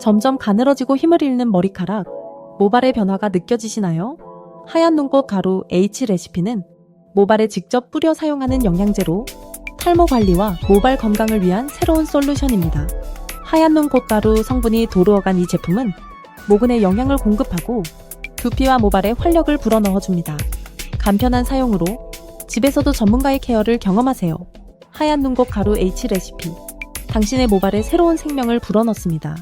점점 가늘어지고 힘을 잃는 머리카락, 모발의 변화가 느껴지시나요? 하얀 눈꽃 가루 H 레시피는 모발에 직접 뿌려 사용하는 영양제로 탈모 관리와 모발 건강을 위한 새로운 솔루션입니다. 하얀 눈꽃 가루 성분이 도루어간 이 제품은 모근에 영양을 공급하고 두피와 모발에 활력을 불어넣어줍니다. 간편한 사용으로 집에서도 전문가의 케어를 경험하세요. 하얀 눈꽃 가루 H 레시피, 당신의 모발에 새로운 생명을 불어넣습니다.